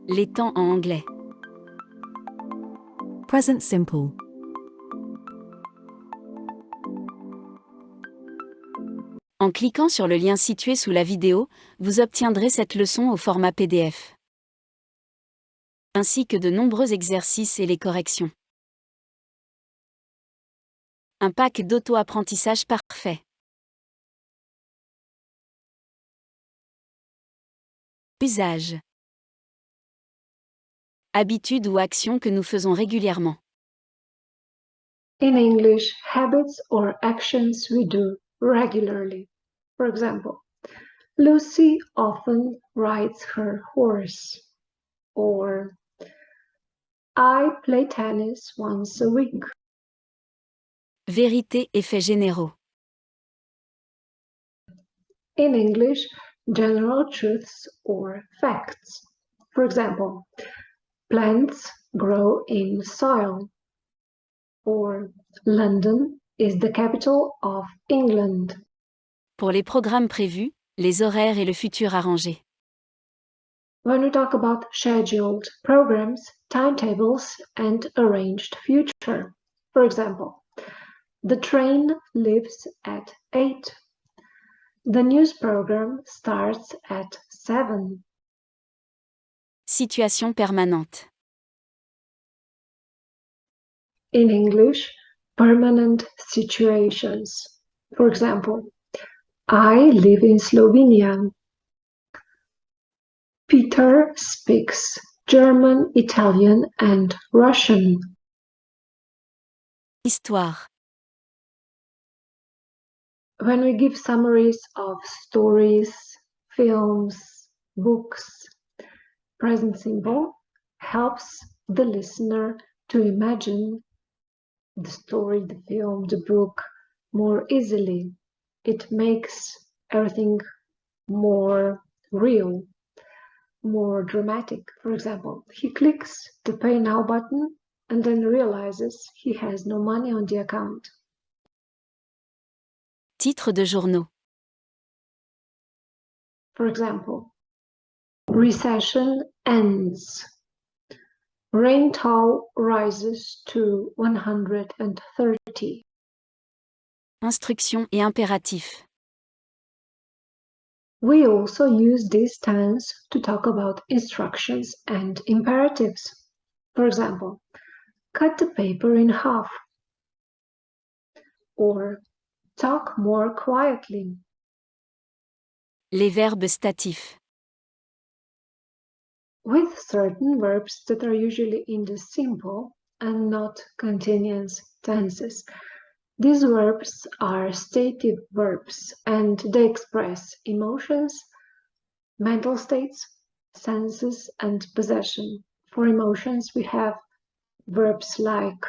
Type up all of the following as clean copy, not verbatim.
Les temps en anglais. Present simple. En cliquant sur le lien situé sous la vidéo, vous obtiendrez cette leçon au format PDF, ainsi que de nombreux exercices et les corrections. Un pack d'auto-apprentissage parfait. Usage. Habitudes ou actions que nous faisons régulièrement. In English, habits or actions we do regularly. For example, Lucy often rides her horse. Or, I play tennis once a week. Vérité et faits généraux. In English, general truths or facts. For example, plants grow in soil. Or, London is the capital of England. Pour les programmes prévus, les horaires et le futur arrangé. When we talk about scheduled programs, timetables, and arranged future. For example, the train leaves at 8. The news program starts at 7. Situation permanente. In English, permanent situations. For example, I live in Slovenia. Peter speaks German, Italian, and Russian. Histoire. When we give summaries of stories, films, books, present simple helps the listener to imagine the story, the film, the book more easily. It makes everything more real, more dramatic. For example, he clicks the Pay Now button and then realizes he has no money on the account. Titres de journaux. For example, recession ends. Rainfall rises to 130. Instructions et impératifs. We also use this tense to talk about instructions and imperatives. For example, cut the paper in half. Or talk more quietly. Les verbes statifs. With certain verbs that are usually in the simple and not continuous tenses. These verbs are stative verbs and they express emotions, mental states, senses, and possession. For emotions, we have verbs like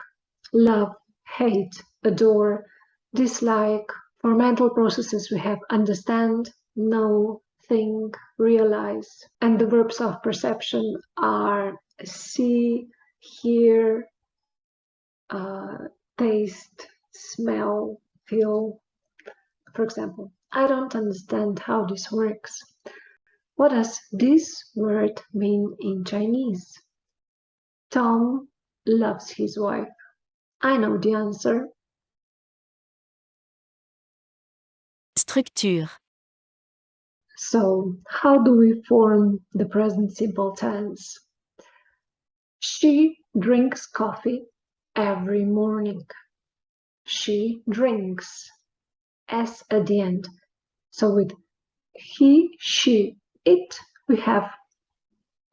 love, hate, adore, dislike. For mental processes, we have understand, know, think, realize. And the verbs of perception are see, hear, taste, smell, feel. For example, I don't understand how this works. What does this word mean in Chinese? Tom loves his wife. I know the answer. Structure. So, how do we form the present simple tense? She drinks coffee every morning. She drinks. S at the end. So with he, she, it, we have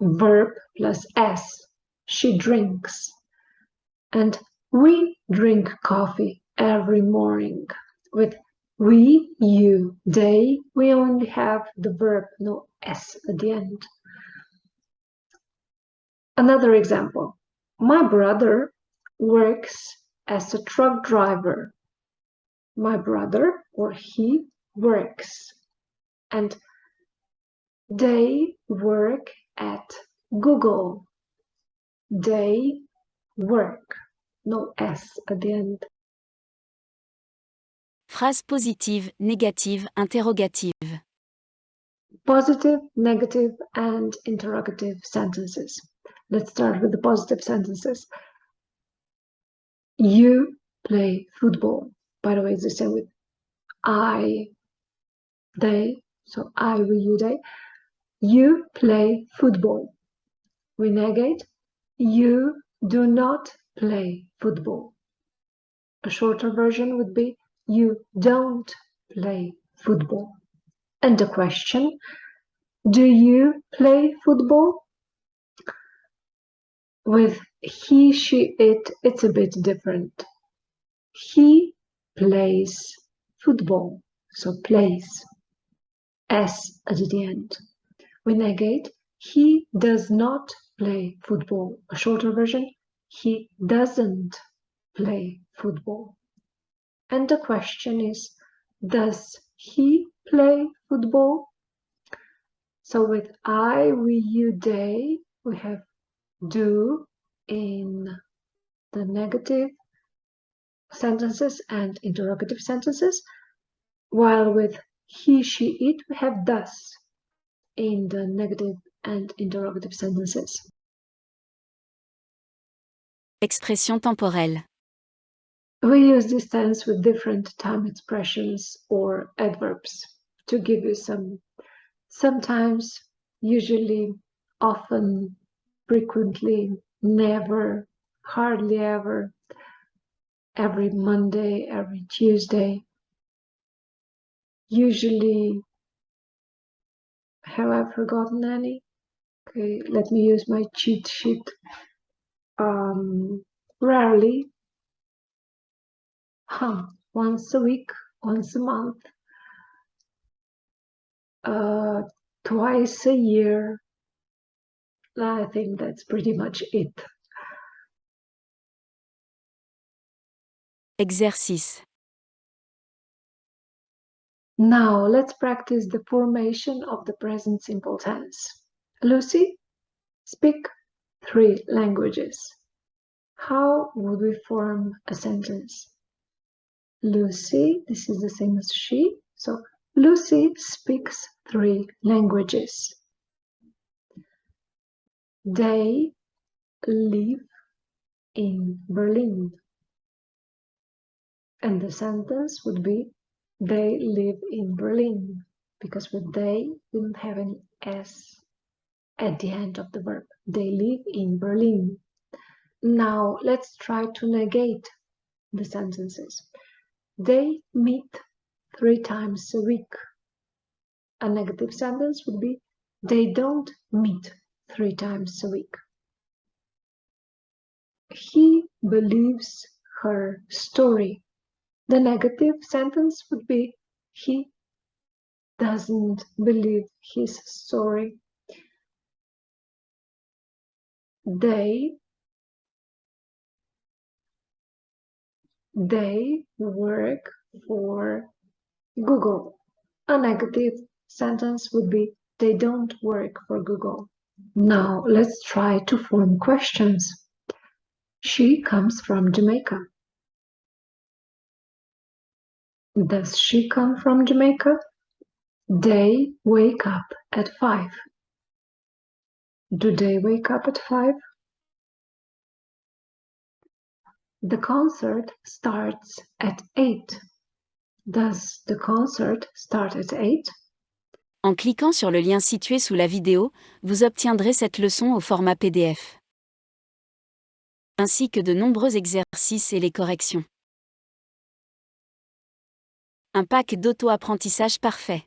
verb plus S. She drinks. And we drink coffee every morning. With we, you, they, we only have the verb, no S at the end. Another example. My brother works as a truck driver. My brother or he works. And they work at Google. They work. No S at the end. Phrases positives, négatives, interrogatives. positive, negative, and interrogative sentences. Let's start with the positive sentences. You play football. By the way, it's the same with I, they. So I, we, you, they. You play football. We negate. You do not play football. A shorter version would be you don't play football. And the question, do you play football? With he, she, it, it's a bit different. He plays football, so plays, S at the end. We negate, he does not play football. A shorter version, he doesn't play football. And the question is, does he play football? So with I, we, you, they, we have do in the negative sentences and interrogative sentences, while with he, she, it, we have does in the negative and interrogative sentences. Expression temporelle. We use this tense with different time expressions or adverbs to give you sometimes, usually, often, frequently, never, hardly ever, every Monday, every Tuesday. Usually, have I forgotten any? Okay, let me use my cheat sheet. Rarely, once a week, once a month, twice a year. I think that's pretty much it. Exercice. Now let's practice the formation of the present simple tense. Lucy, speak 3 languages. How would we form a sentence? Lucy, this is the same as she, so Lucy speaks 3 languages. They live in Berlin. And the sentence would be, they live in Berlin, because with they, we don't have any S at the end of the verb. They live in Berlin. Now let's try to negate the sentences. They meet 3 times a week. A negative sentence would be, they don't meet 3 times a week. He believes her story. The negative sentence would be, he doesn't believe his story. They work for Google. A negative sentence would be, they don't work for Google. Now let's try to form questions. She comes from Jamaica. Does she come from Jamaica? They wake up at 5. Do they wake up at 5? The concert starts at 8. Does the concert start at 8? En cliquant sur le lien situé sous la vidéo, vous obtiendrez cette leçon au format PDF, ainsi que de nombreux exercices et les corrections. Un pack d'auto-apprentissage parfait.